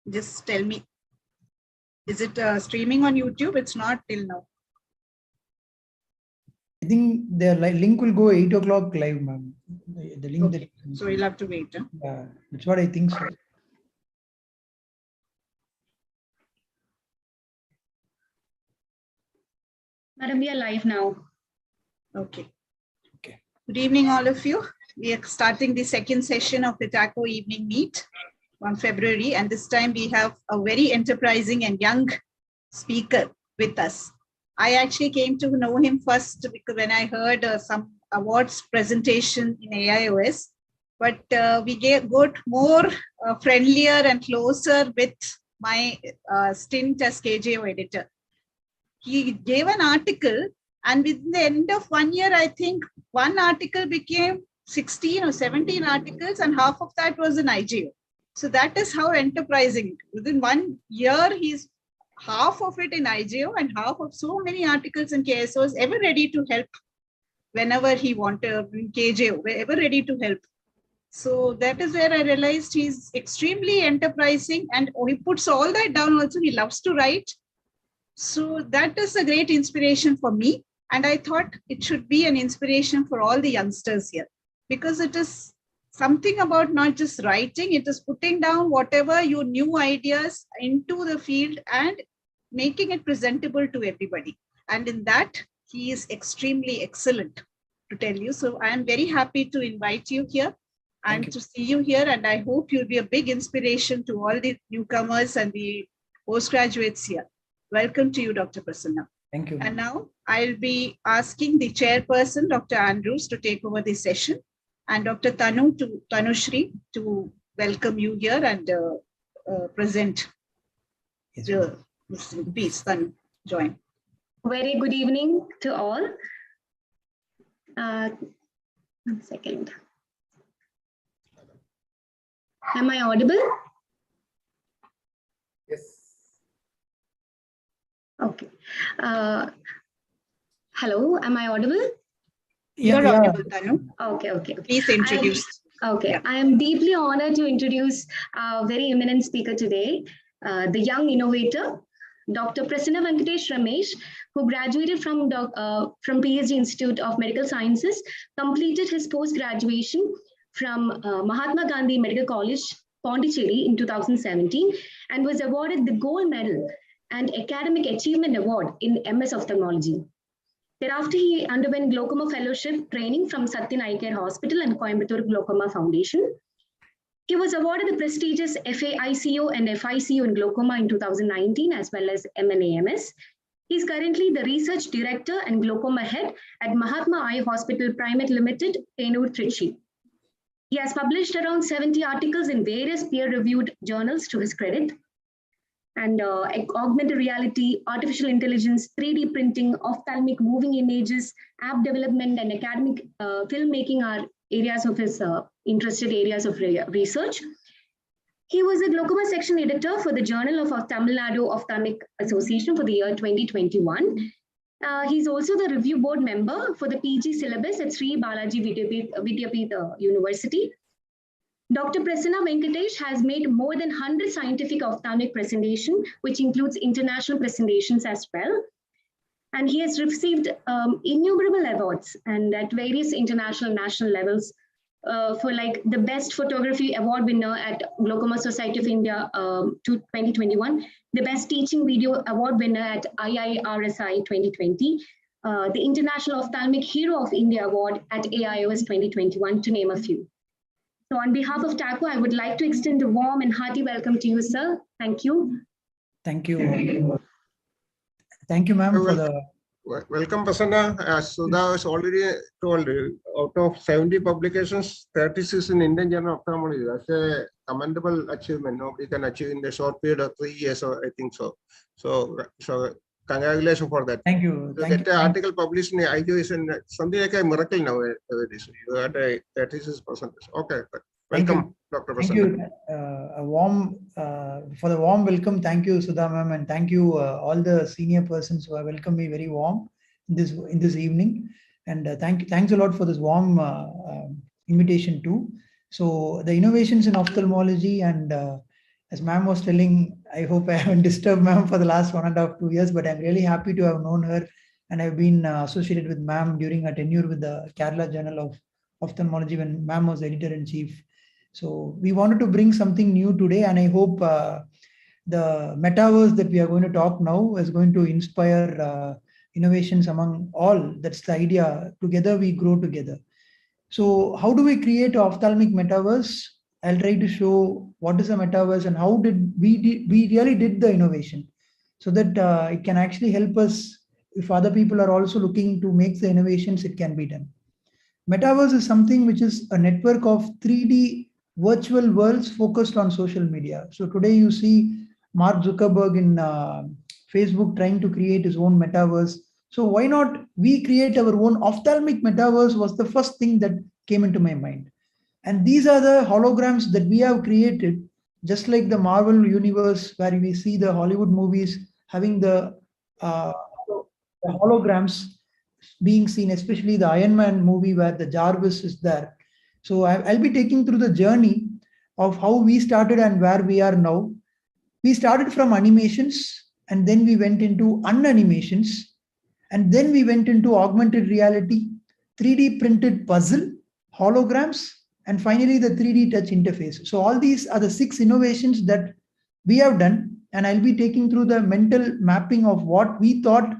Just tell me. Is it streaming on YouTube? It's not till now. I think the link will go 8 o'clock live, ma'am. The link okay. So we'll have to wait. Huh? Yeah, that's what I think so. Madam, we are live now. Okay. Okay. Good evening, all of you. We are starting the second session of the TACO evening meet on February. And this time we have a very enterprising and young speaker with us. I actually came to know him first because when I heard some awards presentation in AIOS, but we got more friendlier and closer with my stint as KJO editor. He gave an article, and within the end of 1 year, I think one article became 16 or 17 articles, and half of that was in IGO. So that is how enterprising. Within 1 year, he's half of it in IGO and half of so many articles in KSOs, ever ready to help whenever he wanted, in KJO, ever ready to help. So that is where I realized he's extremely enterprising, and he puts all that down also. He loves to write. So that is a great inspiration for me. And I thought it should be an inspiration for all the youngsters here, because it is something about not just writing, it is putting down whatever your new ideas into the field and making it presentable to everybody. And in that, he is extremely excellent, to tell you. So I am very happy to invite you here and to see you here. And I hope you'll be a big inspiration to all the newcomers and the postgraduates here. Welcome to you, Dr. Prasanna. Thank you. And now I'll be asking the chairperson, Dr. Andrews, to take over the session, and Dr. Tanushri to welcome you here and present. Yes, Please, Tanu, join. Very good evening to all. 1 second. Am I audible? Yes. Okay. Hello, am I audible? You're audible, Tanu. Okay. Please introduce. I am deeply honored to introduce our very eminent speaker today, the young innovator, Dr. Prasanna Venkatesh Ramesh, who graduated from PhD Institute of Medical Sciences, completed his post-graduation from Mahatma Gandhi Medical College, Pondicherry in 2017, and was awarded the Gold Medal and Academic Achievement Award in MS Ophthalmology. Thereafter, he underwent glaucoma fellowship training from Satyan Eye Care Hospital and Coimbatore Glaucoma Foundation. He was awarded the prestigious FAICO and FICO in glaucoma in 2019, as well as MNAMS. He is currently the research director and glaucoma head at Mahatma Eye Hospital Private Limited, Tenur, Trichy. He has published around 70 articles in various peer-reviewed journals to his credit. And augmented reality, artificial intelligence, 3D printing, ophthalmic moving images, app development, and academic filmmaking are areas of his interested areas of research. He was a glaucoma section editor for the Journal of Tamil Nadu Ophthalmic Association for the year 2021. He's also the review board member for the PG syllabus at Sri Balaji Vidyapeeth University. Dr. Prasanna Venkatesh has made more than 100 scientific ophthalmic presentations, which includes international presentations as well. And he has received innumerable awards and at various international and national levels for like the Best Photography Award winner at Glaucoma Society of India 2021, the Best Teaching Video Award winner at IIRSI 2020, the International Ophthalmic Hero of India Award at AIOS 2021, to name a few. So on behalf of TACO, I would like to extend a warm and hearty welcome to you, sir. Thank you. Thank you. Thank you, ma'am, for the... Welcome, Prasanna. As Sudha has already told, out of 70 publications, 36 in Indian Journal of Ophthalmology. That's a commendable achievement. Nobody can achieve in the short period of 3 years, or I think so. So congratulations for that. Thank you. To get an article published in the IGO is something like a miracle nowadays. You had a 36%. Okay. Welcome, Dr. Prasanna. Thank you. A warm for the warm welcome. Thank you, Sudha ma'am, and thank you all the senior persons who have welcomed me very warm in this evening. And thanks a lot for this warm invitation too. So the innovations in ophthalmology and as ma'am was telling, I hope I haven't disturbed ma'am for the last 1.5 to 2 years, but I'm really happy to have known her, and I've been associated with ma'am during her tenure with the Kerala Journal of Ophthalmology when ma'am was editor-in-chief. So we wanted to bring something new today, and I hope the metaverse that we are going to talk now is going to inspire innovations among all. That's the idea. Together we grow together. So how do we create an ophthalmic metaverse? I'll try to show what is a metaverse and how did we really did the innovation, so that it can actually help us. If other people are also looking to make the innovations, it can be done. Metaverse is something which is a network of 3D virtual worlds focused on social media. So today you see Mark Zuckerberg in Facebook trying to create his own metaverse. So why not we create our own ophthalmic metaverse was the first thing that came into my mind. And these are the holograms that we have created, just like the Marvel universe where we see the Hollywood movies having the holograms being seen, especially the Iron Man movie where the Jarvis is there. So I'll be taking through the journey of how we started and where we are now. We started from animations, and then we went into unanimations, and then we went into augmented reality, 3D printed puzzle, holograms, and finally the 3D touch interface. So all these are the 6 innovations that we have done, and I'll be taking through the mental mapping of what we thought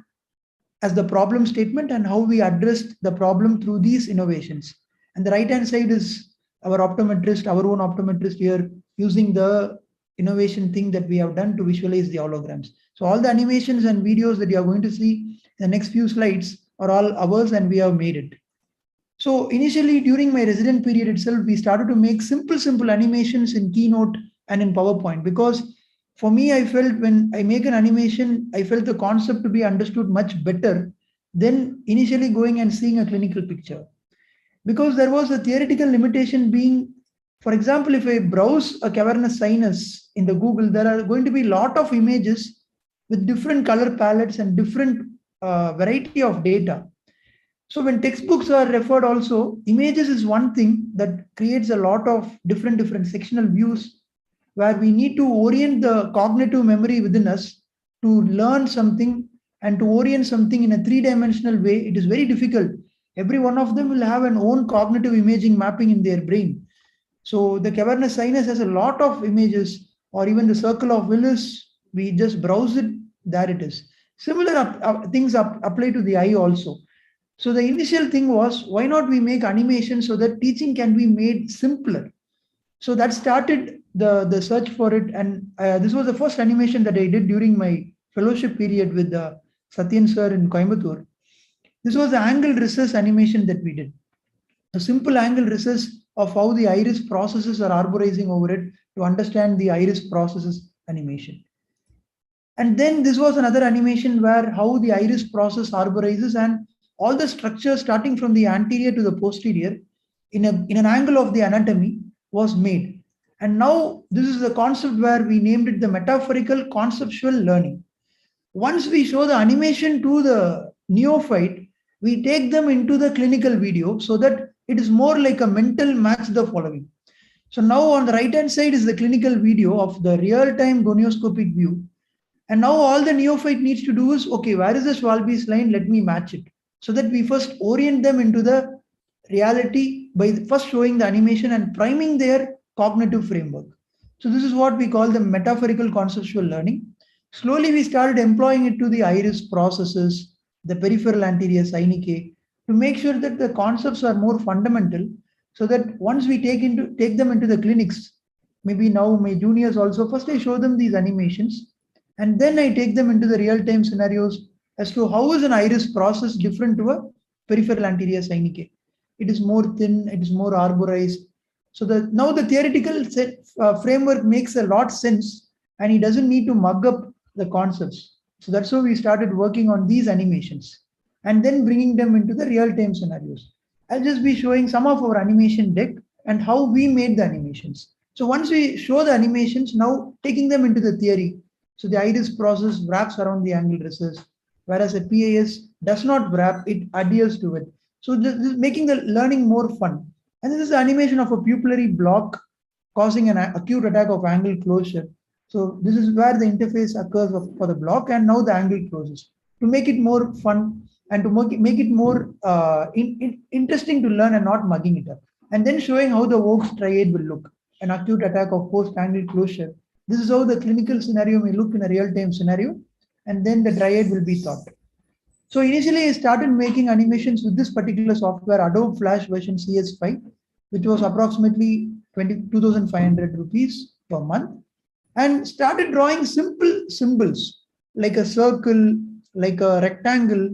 as the problem statement and how we addressed the problem through these innovations. And the right hand side is our optometrist, our own optometrist here, using the innovation thing that we have done to visualize the holograms. So all the animations and videos that you are going to see in the next few slides are all ours, and we have made it. So initially during my resident period itself, we started to make simple animations in Keynote and in PowerPoint, because for me, I felt when I make an animation, I felt the concept to be understood much better than initially going and seeing a clinical picture. Because there was a theoretical limitation being, for example, if I browse a cavernous sinus in the Google, there are going to be a lot of images with different color palettes and different variety of data. So when textbooks are referred also, images is one thing that creates a lot of different sectional views, where we need to orient the cognitive memory within us to learn something and to orient something in a 3-dimensional way. It is very difficult. Every one of them will have an own cognitive imaging mapping in their brain. So the cavernous sinus has a lot of images, or even the circle of Willis, we just browse it, there it is. Similar things apply to the eye also. So the initial thing was, why not we make animation so that teaching can be made simpler? So that started the search for it. And this was the first animation that I did during my fellowship period with Satyan sir in Coimbatore. This was the angle recess animation that we did. A simple angle recess of how the iris processes are arborizing over it to understand the iris processes animation. And then this was another animation where how the iris process arborizes, and all the structure starting from the anterior to the posterior in an angle of the anatomy was made. And now this is the concept where we named it the metaphorical conceptual learning. Once we show the animation to the neophyte, we take them into the clinical video so that it is more like a mental match the following. So now on the right hand side is the clinical video of the real-time gonioscopic view. And now all the neophyte needs to do is, okay, where is the Schwalbe's line? Let me match it. So that we first orient them into the reality by first showing the animation and priming their cognitive framework. So this is what we call the metaphorical conceptual learning. Slowly we started employing it to the iris processes, the peripheral anterior synechiae, to make sure that the concepts are more fundamental, so that once we take them into the clinics, maybe now my juniors also, first I show them these animations, and then I take them into the real-time scenarios as to how is an iris process different to a peripheral anterior synechiae. It is more thin, it is more arborized. So now the theoretical framework makes a lot of sense, and he doesn't need to mug up the concepts. So that's how we started working on these animations and then bringing them into the real-time scenarios. I'll just be showing some of our animation deck and how we made the animations. So once we show the animations, now taking them into the theory. So the iris process wraps around the angle recess, whereas a PAS does not wrap, it adheres to it. So this is making the learning more fun. And this is the animation of a pupillary block causing an acute attack of angle closure. So this is where the interface occurs for the block, and now the angle closes. To make it more fun and to make it more interesting to learn and not mugging it up. And then showing how the Oakes triad will look, an acute attack of post-angle closure. This is how the clinical scenario may look in a real-time scenario, and then the triad will be taught. So initially I started making animations with this particular software, Adobe Flash version CS5, which was approximately 22,500 rupees per month, and started drawing simple symbols like a circle, like a rectangle,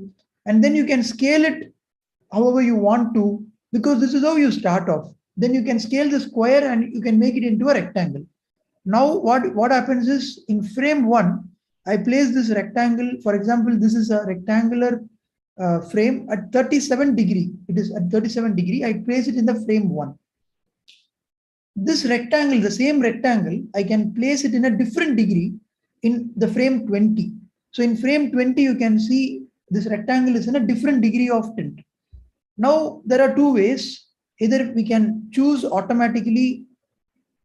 and then you can scale it however you want to, because this is how you start off. Then you can scale the square and you can make it into a rectangle. Now what happens is, in frame 1, I place this rectangle. For example, this is a rectangular frame at 37 degree. It is at 37 degree. I place it in the frame 1. This rectangle, the same rectangle, I can place it in a different degree in the frame 20. So in frame 20, you can see this rectangle is in a different degree of tilt. Now there are two ways. Either we can choose automatically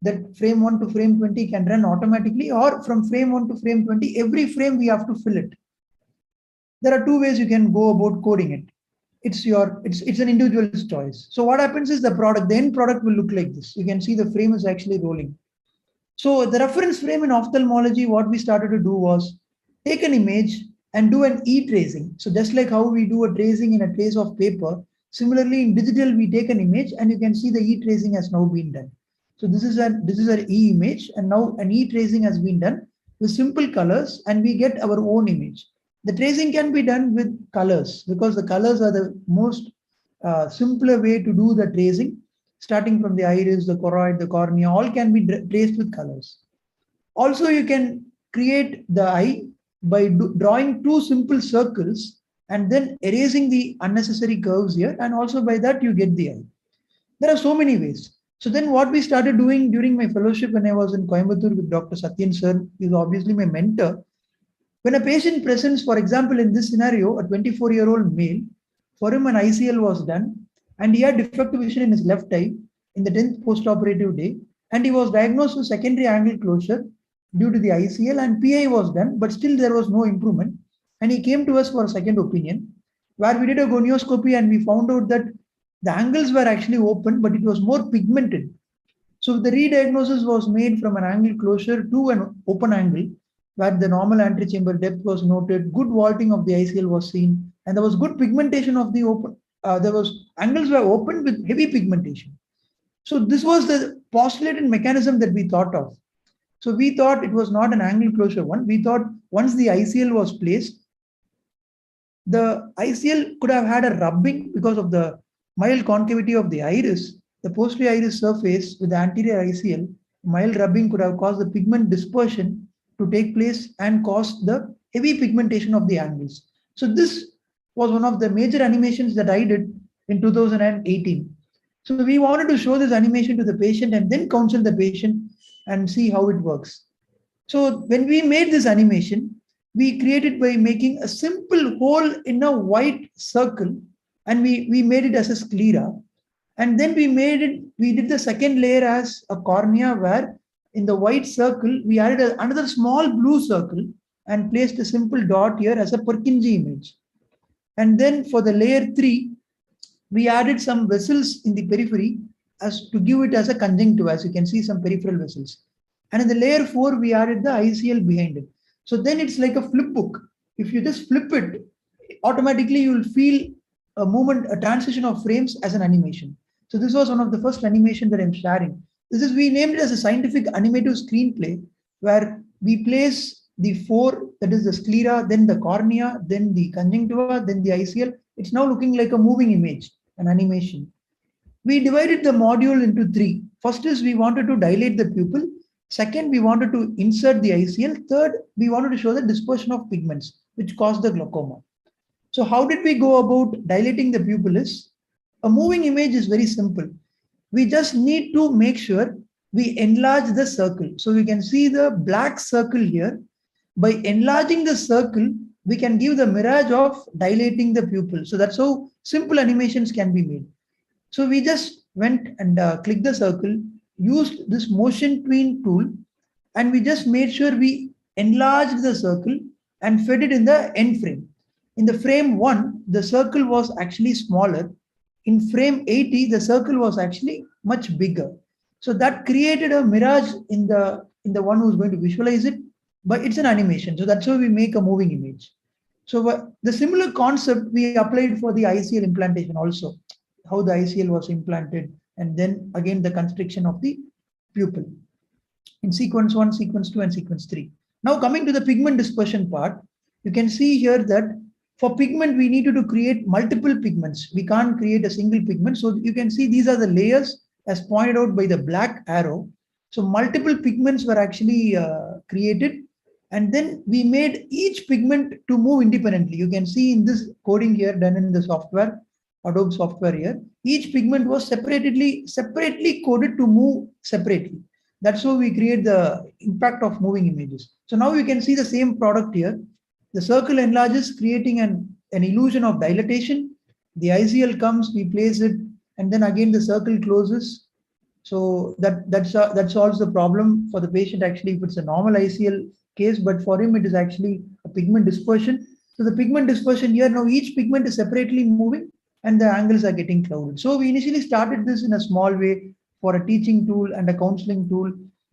that frame 1 to frame 20 can run automatically, or from frame 1 to frame 20, every frame we have to fill it. There are two ways you can go about coding it. It's an individual's choice. So what happens is the end product will look like this. You can see the frame is actually rolling. So the reference frame in ophthalmology, what we started to do was take an image and do an e-tracing. So just like how we do a tracing in a trace of paper, similarly in digital, we take an image and you can see the e-tracing has now been done. So this is an e-image, and now an e-tracing has been done with simple colors, and we get our own image. The tracing can be done with colors because the colors are the most simpler way to do the tracing, starting from the iris, the choroid, the cornea, all can be traced with colors. Also, you can create the eye by drawing two simple circles and then erasing the unnecessary curves here, and also by that you get the eye. There are so many ways. So then what we started doing during my fellowship when I was in Coimbatore with Dr. Satyan sir, is obviously my mentor. When a patient presents, for example, in this scenario, a 24-year-old male, for him an ICL was done, and he had defective vision in his left eye in the 10th postoperative day, and he was diagnosed with secondary angle closure due to the ICL, and PI was done, but still there was no improvement. And he came to us for a second opinion, where we did a gonioscopy and we found out that the angles were actually open, but it was more pigmented. So the re-diagnosis was made from an angle closure to an open angle, where the normal antechamber depth was noted, good vaulting of the ICL was seen, and there was good pigmentation of the open. Angles were open with heavy pigmentation. So this was the postulated mechanism that we thought of. So we thought it was not an angle closure one. We thought once the ICL was placed, the ICL could have had a rubbing because of the mild concavity of the iris. The posterior iris surface with the anterior ICL, mild rubbing could have caused the pigment dispersion to take place and caused the heavy pigmentation of the angles. So this was one of the major animations that I did in 2018. So we wanted to show this animation to the patient and then counsel the patient and see how it works. So when we made this animation, we created by making a simple hole in a white circle, and we made it as a sclera. And then we did the second layer as a cornea, where in the white circle, we added another small blue circle and placed a simple dot here as a Purkinje image. And then for the layer 3, we added some vessels in the periphery as to give it as a conjunctiva, as you can see some peripheral vessels. And in the layer 4, we added the ICL behind it. So then it's like a flip book. If you just flip it, automatically you will feel a movement, a transition of frames as an animation. So this was one of the first animation that I'm sharing. We named it as a scientific animative screenplay, where we place the 4, that is the sclera, then the cornea, then the conjunctiva, then the ICL. It's now looking like a moving image, an animation. We divided the module into 3. First is we wanted to dilate the pupil. Second, we wanted to insert the ICL. Third, we wanted to show the dispersion of pigments, which caused the glaucoma. So how did we go about dilating the pupil? A moving image is very simple. We just need to make sure we enlarge the circle. So we can see the black circle here. By enlarging the circle, we can give the mirage of dilating the pupil. So that's how simple animations can be made. So we just went and clicked the circle, used this motion tween tool, and we just made sure we enlarged the circle and fed it in the end frame. In the frame 1, the circle was actually smaller. In frame 80, the circle was actually much bigger. So that created a mirage in the one who's going to visualize it, but it's an animation. So that's how we make a moving image. So the similar concept we applied for the ICL implantation also, how the ICL was implanted, and then again the constriction of the pupil in sequence 1, sequence 2, and sequence 3. Now coming to the pigment dispersion part, you can see here that for pigment, we needed to create multiple pigments. We can't create a single pigment. So you can see these are the layers as pointed out by the black arrow. So multiple pigments were actually created. And then we made each pigment to move independently. You can see in this coding here done in the software, Adobe software here, each pigment was separately coded to move separately. That's how we create the impact of moving images. So now you can see the same product here. The circle enlarges, creating an illusion of dilatation. The ICL comes, we place it, and then again the circle closes. So that solves the problem for the patient actually if it's a normal ICL case, but for him it is actually a pigment dispersion. So the pigment dispersion here, now each pigment is separately moving and the angles are getting clouded. So we initially started this in a small way for a teaching tool and a counseling tool.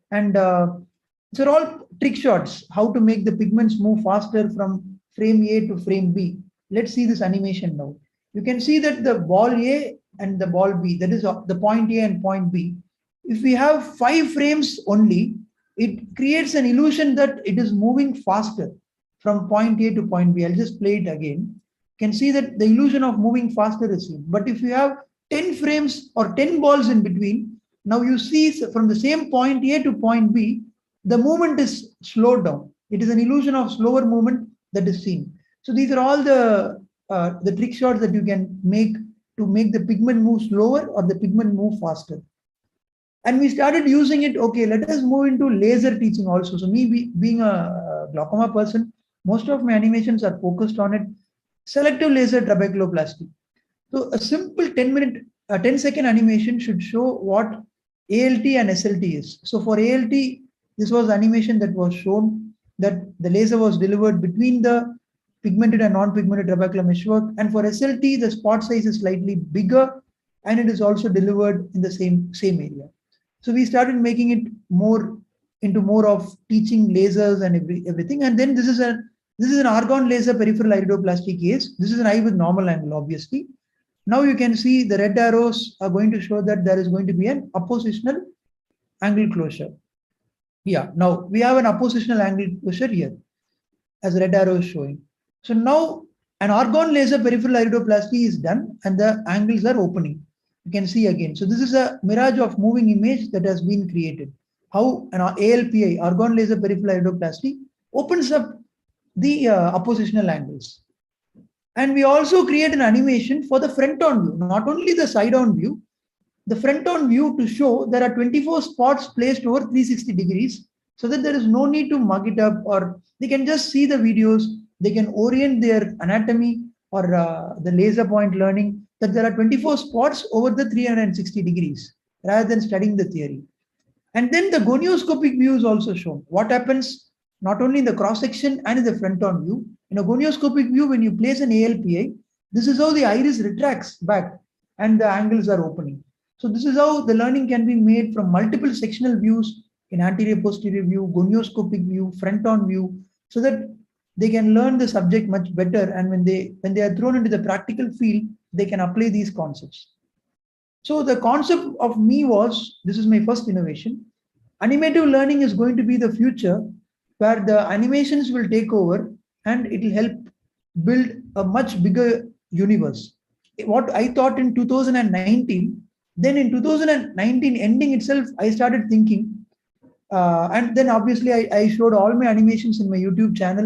And these are all trick shots, how to make the pigments move faster from frame A to frame B. Let's see this animation now. You can see that the ball A and the ball B, that is the point A and point B. If we have 5 frames only, it creates an illusion that it is moving faster from point A to point B. I'll just play it again. You can see that the illusion of moving faster is seen. But if you have 10 frames or 10 balls in between, now you see from the same point A to point B, the movement is slowed down. It is an illusion of slower movement that is seen. So these are all the trick shots that you can make to make the pigment move slower or the pigment move faster. And we started using it. Okay, let us move into laser teaching also. So me being a glaucoma person, most of my animations are focused on it. Selective laser trabeculoplasty. So a simple 10-second animation should show what ALT and SLT is. So for ALT, this was animation that was shown that the laser was delivered between the pigmented and non-pigmented trabecular meshwork. And for SLT, the spot size is slightly bigger and it is also delivered in the same area. So we started making it more of teaching lasers and everything. And then this is an argon laser peripheral iridoplasty case. This is an eye with normal angle, obviously. Now you can see the red arrows are going to show that there is going to be an oppositional angle closure. Yeah, now we have an oppositional angle closure here as red arrow is showing. So now an argon laser peripheral iridoplasty is done and the angles are opening. You can see again. So this is a mirage of moving image that has been created. How an ALPI, argon laser peripheral iridoplasty, opens up the oppositional angles. And we also create an animation for the front-on view, not only the side-on view, the front-on view to show there are 24 spots placed over 360 degrees so that there is no need to mug it up, or they can just see the videos, they can orient their anatomy or the laser point learning that there are 24 spots over the 360 degrees rather than studying the theory. And then the gonioscopic view is also shown. What happens not only in the cross-section and in the front-on view. In a gonioscopic view, when you place an ALPI, this is how the iris retracts back and the angles are opening. So this is how the learning can be made from multiple sectional views in anterior posterior view, gonioscopic view, front-on view, so that they can learn the subject much better. And when they are thrown into the practical field, they can apply these concepts. So the concept of me was, this is my first innovation. Animative learning is going to be the future where the animations will take over and it will help build a much bigger universe. What I thought in 2019, then in 2019 ending itself, I started thinking, and then obviously I showed all my animations in my YouTube channel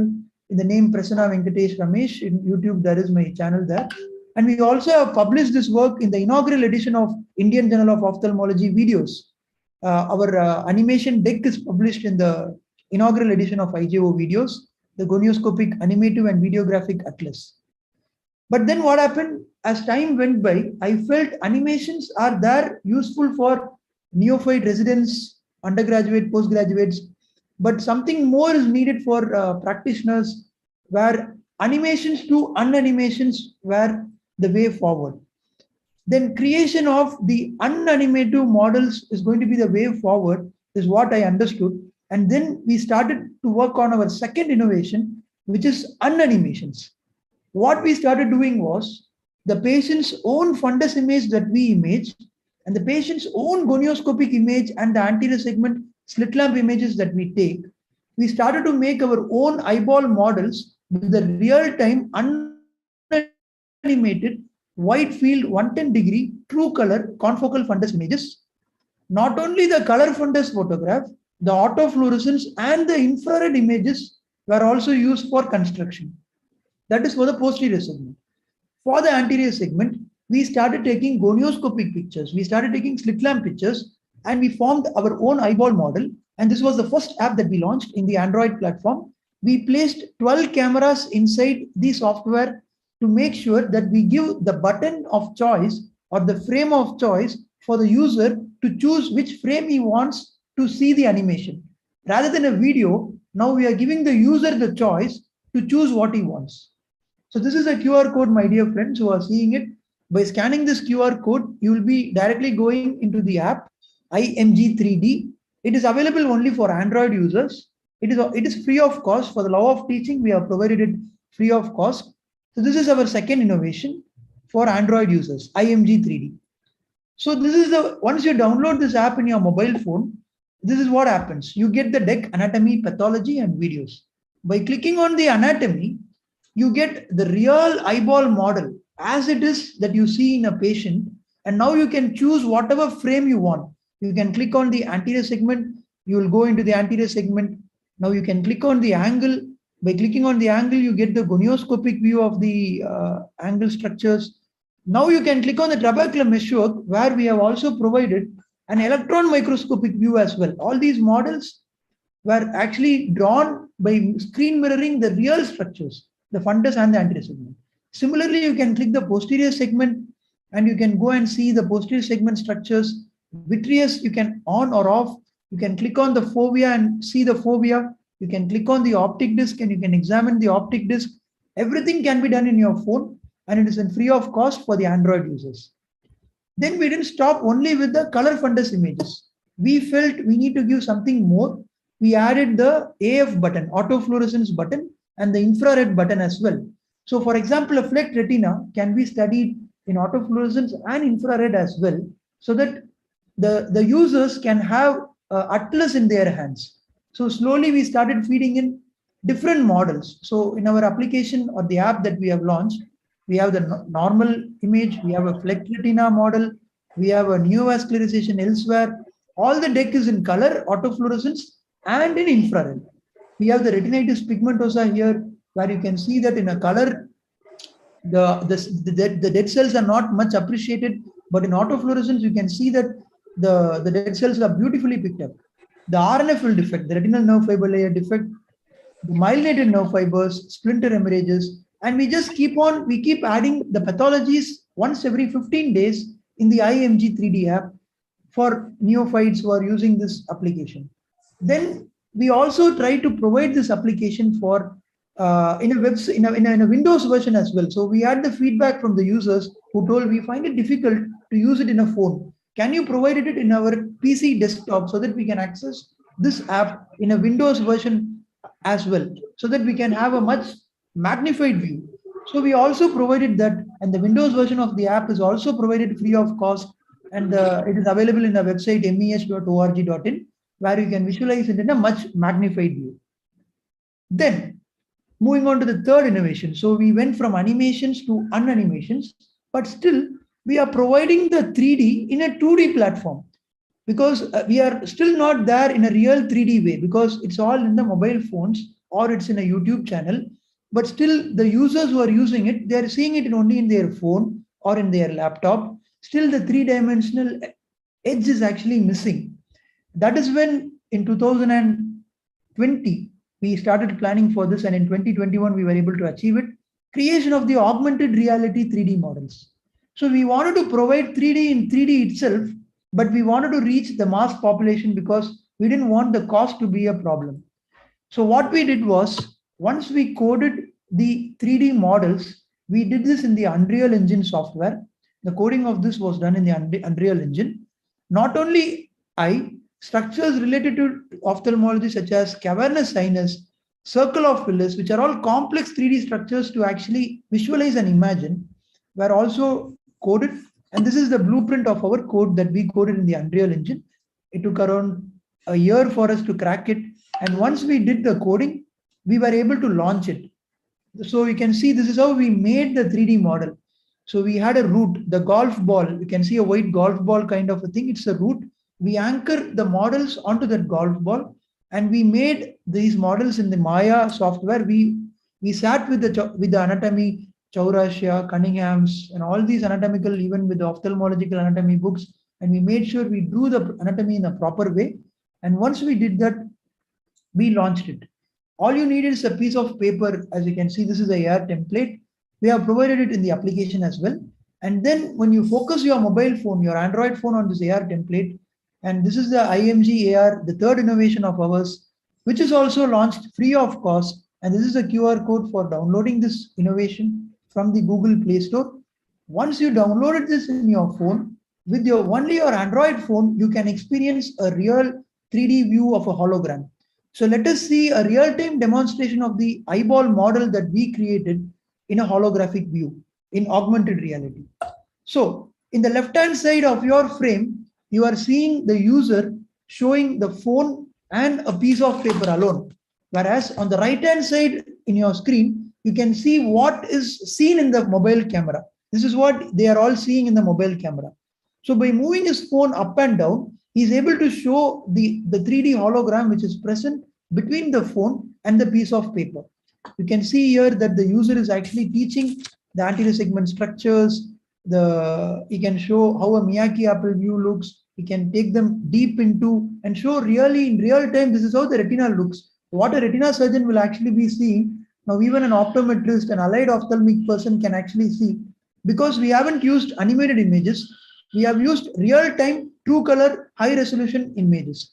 in the name Prasanna Venkatesh Ramesh. In YouTube, there is my channel there. And we also have published this work in the inaugural edition of Indian Journal of Ophthalmology videos. Our animation deck is published in the inaugural edition of IJO videos, the gonioscopic, animative and videographic atlas. But then what happened, as time went by, I felt animations are there useful for neophyte residents, undergraduate, postgraduates, but something more is needed for practitioners, where animations to unanimations were the way forward. Then creation of the unanimative models is going to be the way forward, is what I understood. And then we started to work on our second innovation, which is unanimations. What we started doing was the patient's own fundus image that we imaged, and the patient's own gonioscopic image and the anterior segment slit lamp images that we take. We started to make our own eyeball models with the real-time unanimated wide field 110-degree true color confocal fundus images. Not only the color fundus photograph, the autofluorescence and the infrared images were also used for construction. That is for the posterior segment. For the anterior segment, we started taking gonioscopic pictures. We started taking slit lamp pictures, and we formed our own eyeball model. And this was the first app that we launched in the Android platform. We placed 12 cameras inside the software to make sure that we give the button of choice or the frame of choice for the user to choose which frame he wants to see the animation. Rather than a video, now we are giving the user the choice to choose what he wants. So this is a QR code, my dear friends who are seeing it. By scanning this QR code, you will be directly going into the app IMG 3D. It is available only for Android users. It is free of cost. For the love of teaching, we have provided it free of cost. So this is our second innovation for Android users, IMG 3D. So this is once you download this app in your mobile phone, this is what happens. You get the deck anatomy, pathology, and videos. By clicking on the anatomy, you get the real eyeball model as it is that you see in a patient. And now you can choose whatever frame you want. You can click on the anterior segment. You will go into the anterior segment. Now you can click on the angle. By clicking on the angle, you get the gonioscopic view of the angle structures. Now you can click on the trabecular meshwork, where we have also provided an electron microscopic view as well. All these models were actually drawn by screen mirroring the real structures, the fundus and the anterior segment. Similarly, you can click the posterior segment and you can go and see the posterior segment structures. Vitreous, you can on or off. You can click on the fovea and see the fovea. You can click on the optic disc and you can examine the optic disc. Everything can be done in your phone, and it is free of cost for the Android users. Then we didn't stop only with the color fundus images. We felt we need to give something more. We added the AF button, autofluorescence button, and the infrared button as well. So for example, a flecked retina can be studied in autofluorescence and infrared as well, so that the users can have atlas in their hands. So slowly we started feeding in different models. So in our application or the app that we have launched, we have the normal image, we have a flecked retina model, we have a neovascularization elsewhere. All the deck is in color, autofluorescence, and in infrared. We have the retinitis pigmentosa here, where you can see that in a color, the dead cells are not much appreciated, but in autofluorescence, you can see that the dead cells are beautifully picked up. The RNFL defect, the retinal nerve fiber layer defect, the myelinated nerve fibers, splinter hemorrhages, and we keep adding the pathologies once every 15 days in the IMG 3D app for neophytes who are using this application. Then we also try to provide this application for in a Windows version as well. So we had the feedback from the users who told we find it difficult to use it in a phone. Can you provide it in our PC desktop so that we can access this app in a Windows version as well, so that we can have a much magnified view? So we also provided that, and the Windows version of the app is also provided free of cost, and it is available in our website mes.org.in, where you can visualize it in a much magnified view. Then moving on to the third innovation. So we went from animations to unanimations, but still we are providing the 3D in a 2D platform, because we are still not there in a real 3D way, because it's all in the mobile phones or it's in a YouTube channel. But still the users who are using it, they're seeing it only in their phone or in their laptop. Still the 3-dimensional edge is actually missing. That is when in 2020, we started planning for this, and in 2021, we were able to achieve it. Creation of the augmented reality 3D models. So we wanted to provide 3D in 3D itself, but we wanted to reach the mass population because we didn't want the cost to be a problem. So what we did was, once we coded the 3D models, we did this in the Unreal Engine software. The coding of this was done in the Unreal Engine. Not only structures related to ophthalmology such as cavernous sinus, circle of Willis, which are all complex 3D structures to actually visualize and imagine, were also coded. And this is the blueprint of our code that we coded in the Unreal Engine. It took around a year for us to crack it. And once we did the coding, we were able to launch it. So you can see this is how we made the 3D model. So we had a root, the golf ball. You can see a white golf ball kind of a thing. It's a root. We anchor the models onto that golf ball, and we made these models in the Maya software. We sat with the anatomy, Chaurasia, Cunningham's, and all these anatomical, even with the ophthalmological anatomy books, and we made sure we drew the anatomy in a proper way. And once we did that, we launched it. All you need is a piece of paper. As you can see, this is a AR template. We have provided it in the application as well. And then when you focus your mobile phone, your Android phone on this AR template, and this is the IMG AR, the third innovation of ours, which is also launched free of cost. And this is a QR code for downloading this innovation from the Google Play Store. Once you downloaded this in your phone, with only your Android phone, you can experience a real 3D view of a hologram. So let us see a real-time demonstration of the eyeball model that we created in a holographic view in augmented reality. So in the left-hand side of your frame, you are seeing the user showing the phone and a piece of paper alone. Whereas on the right-hand side in your screen, you can see what is seen in the mobile camera. This is what they are all seeing in the mobile camera. So by moving his phone up and down, he is able to show the 3D hologram which is present between the phone and the piece of paper. You can see here that the user is actually teaching the anterior segment structures. He can show how a Miyake apple view looks. He can take them deep into and show really in real time, this is how the retina looks. What a retina surgeon will actually be seeing. Now even an optometrist, an allied ophthalmic person can actually see, because we haven't used animated images. We have used real-time, true color, high resolution images.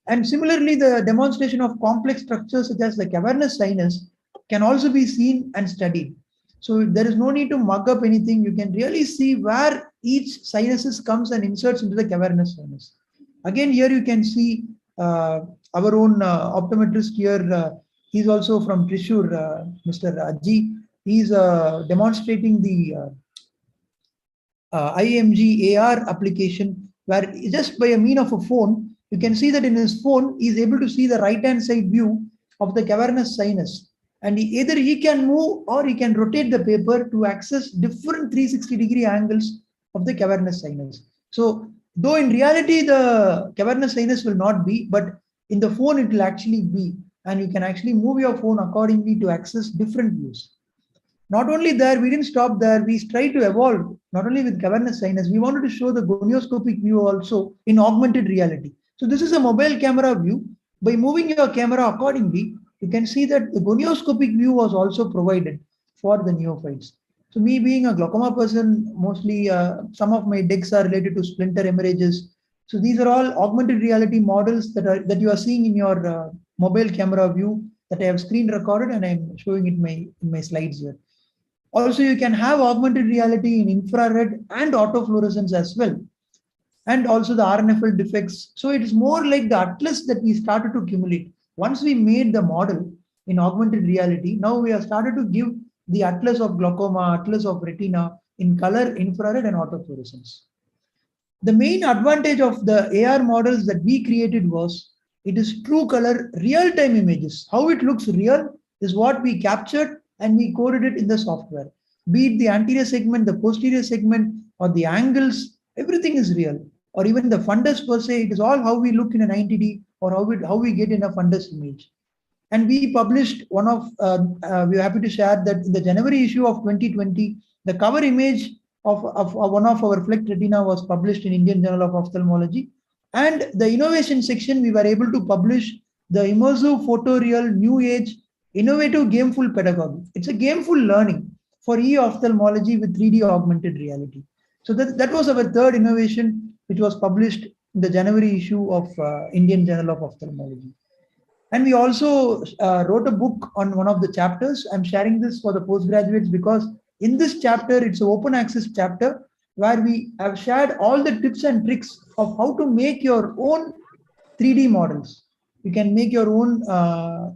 And similarly, the demonstration of complex structures such as the cavernous sinus can also be seen and studied. So there is no need to mug up anything. You can really see where each sinus comes and inserts into the cavernous sinus. Again, here you can see our own optometrist here. He's also from Trishur, Mr. Aji. He's demonstrating the IMG AR application, where just by a mean of a phone, you can see that in his phone, he's able to see the right-hand side view of the cavernous sinus. And either he can move or he can rotate the paper to access different 360-degree angles of the cavernous sinus. So though in reality, the cavernous sinus will not be, but in the phone, it will actually be. And you can actually move your phone accordingly to access different views. Not only there, we didn't stop there. We tried to evolve, not only with cavernous sinus, we wanted to show the gonioscopic view also in augmented reality. So this is a mobile camera view. By moving your camera accordingly, you can see that the gonioscopic view was also provided for the neophytes. So me being a glaucoma person, mostly some of my decks are related to splinter hemorrhages. So these are all augmented reality models that you are seeing in your mobile camera view that I have screen recorded, and I'm showing it in my slides here. Also, you can have augmented reality in infrared and autofluorescence as well, and also the RNFL defects. So it is more like the atlas that we started to accumulate. Once we made the model in augmented reality, now we have started to give the atlas of glaucoma, atlas of retina in color, infrared, and autofluorescence. The main advantage of the AR models that we created was it is true color, real-time images. How it looks real is what we captured and we coded it in the software. Be it the anterior segment, the posterior segment, or the angles, everything is real. Or even the fundus per se, it is all how we look in a 90D or how we get in a fundus image. And we published one of, we're happy to share that in the January issue of 2020, the cover image of one of our Fleck Retina was published in Indian Journal of Ophthalmology. And the innovation section, we were able to publish the immersive photoreal new age innovative gameful pedagogy. It's a gameful learning for e-ophthalmology with 3D augmented reality. So that was our third innovation, which was published in the January issue of Indian Journal of Ophthalmology. And we also wrote a book on one of the chapters. I'm sharing this for the postgraduates because in this chapter, it's an open access chapter where we have shared all the tips and tricks of how to make your own 3D models. You can make your own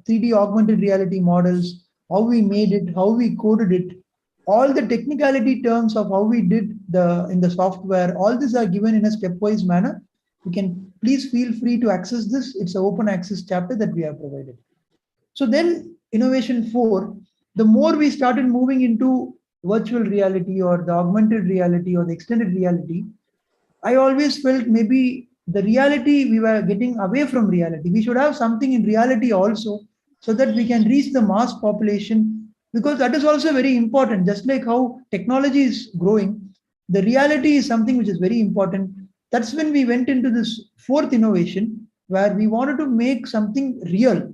3D augmented reality models, how we made it, how we coded it, all the technicality terms of how we did in the software. All these are given in a stepwise manner. You can please feel free to access this. It's an open access chapter that we have provided. So then innovation 4, the more we started moving into virtual reality or the augmented reality or the extended reality, I always felt maybe the reality, we were getting away from reality. We should have something in reality also so that we can reach the mass population, because that is also very important. Just like how technology is growing, the reality is something which is very important. That's when we went into this 4th innovation where we wanted to make something real.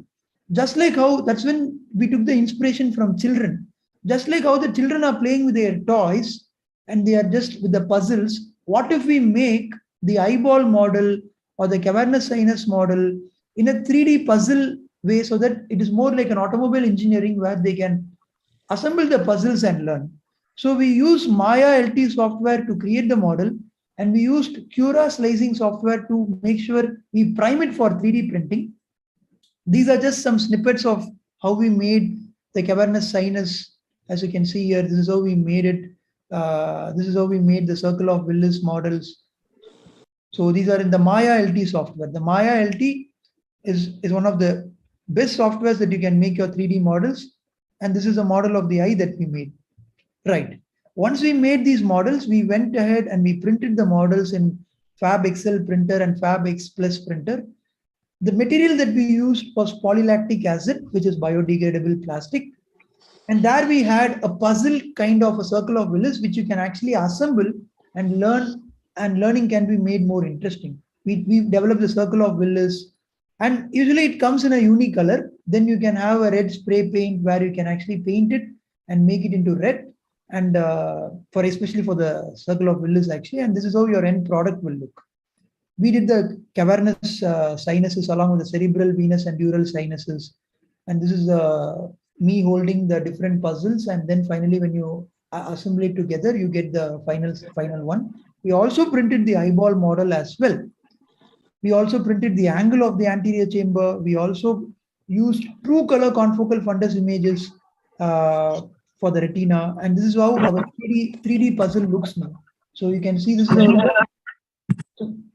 Just like how, that's when we took the inspiration from children. Just like how the children are playing with their toys and they are just with the puzzles, what if we make the eyeball model or the cavernous sinus model in a 3D puzzle way so that it is more like an automobile engineering where they can assemble the puzzles and learn. So we use Maya LT software to create the model, and we used Cura slicing software to make sure we prime it for 3D printing. These are just some snippets of how we made the cavernous sinus. As you can see here, this is how we made it. This is how we made the circle of Willis models. So these are in the Maya LT software. The Maya LT is one of the best softwares that you can make your 3D models. And this is a model of the eye that we made. Right. Once we made these models, we went ahead and we printed the models in Fab Excel printer and Fab X Plus printer. The material that we used was polylactic acid, which is biodegradable plastic. And there we had a puzzle kind of a circle of Willis, which you can actually assemble and learn, and learning can be made more interesting. We developed the circle of Willis, and usually it comes in a unique color. Then you can have a red spray paint where you can actually paint it and make it into red, and especially for the circle of Willis actually. And this is how your end product will look. We did the cavernous sinuses along with the cerebral, venous, and dural sinuses. And this is me holding the different puzzles. And then finally, when you assemble it together, you get the final one. We also printed the eyeball model as well. We also printed the angle of the anterior chamber. We also used true color confocal fundus images for the retina. And this is how our 3D puzzle looks now. So you can see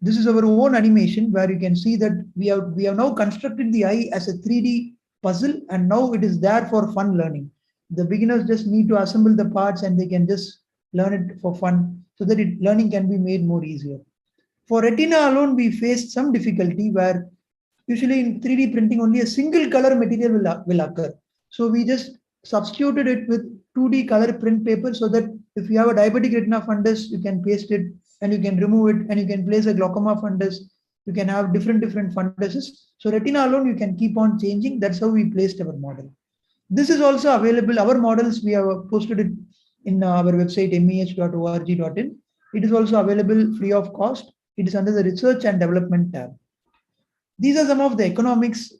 this is our own animation where you can see that we have now constructed the eye as a 3D puzzle, and now it is there for fun learning. The beginners just need to assemble the parts and they can just learn it for fun so that learning can be made more easier. For retina alone, we faced some difficulty where usually in 3D printing only a single color material will occur. So we just substituted it with 2D color print paper so that if you have a diabetic retina fundus, you can paste it and you can remove it, and you can place a glaucoma fundus. You can have different funduses. So retina alone, you can keep on changing. That's how we placed our model. This is also available. Our models, we have posted it in our website, meh.org.in. It is also available free of cost. It is under the research and development tab. These are some of the economics.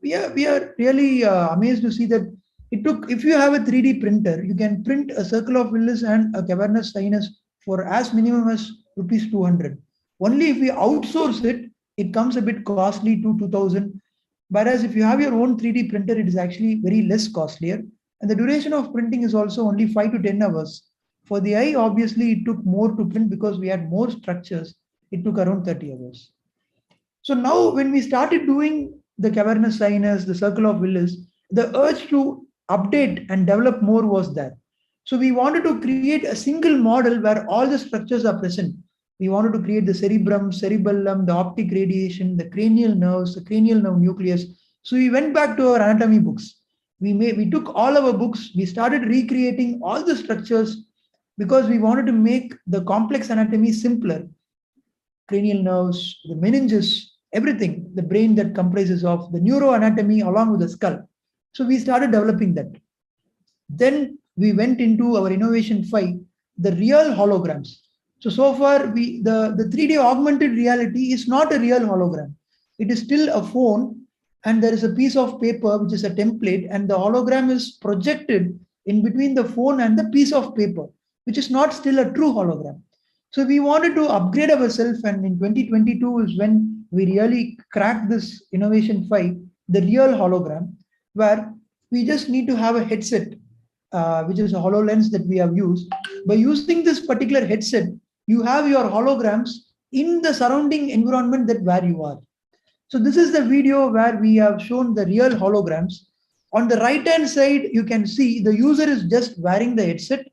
We are really amazed to see that if you have a 3D printer, you can print a circle of Willis and a cavernous sinus for as minimum as rupees 200. Only if we outsource it, it comes a bit costly to 2000. Whereas if you have your own 3D printer, it is actually very less costlier. And the duration of printing is also only 5 to 10 hours. For the eye, obviously, it took more to print because we had more structures. It took around 30 hours. So now when we started doing the cavernous sinus, the circle of Willis, the urge to update and develop more was there. So we wanted to create a single model where all the structures are present. We wanted to create the cerebrum, cerebellum, the optic radiation, the cranial nerves, the cranial nerve nucleus. So we went back to our anatomy books. We took all our books. We started recreating all the structures because we wanted to make the complex anatomy simpler. Cranial nerves, the meninges, everything, the brain that comprises of the neuroanatomy along with the skull. So we started developing that. Then we went into our innovation 5, the real holograms. So far, the 3D augmented reality is not a real hologram. It is still a phone, and there is a piece of paper which is a template, and the hologram is projected in between the phone and the piece of paper, which is not still a true hologram. So we wanted to upgrade ourselves, and in 2022 is when we really cracked this innovation 5, the real hologram, where we just need to have a headset, which is a HoloLens that we have used. By using this particular headset, you have your holograms in the surrounding environment that where you are. So this is the video where we have shown the real holograms. On the right hand side, you can see the user is just wearing the headset.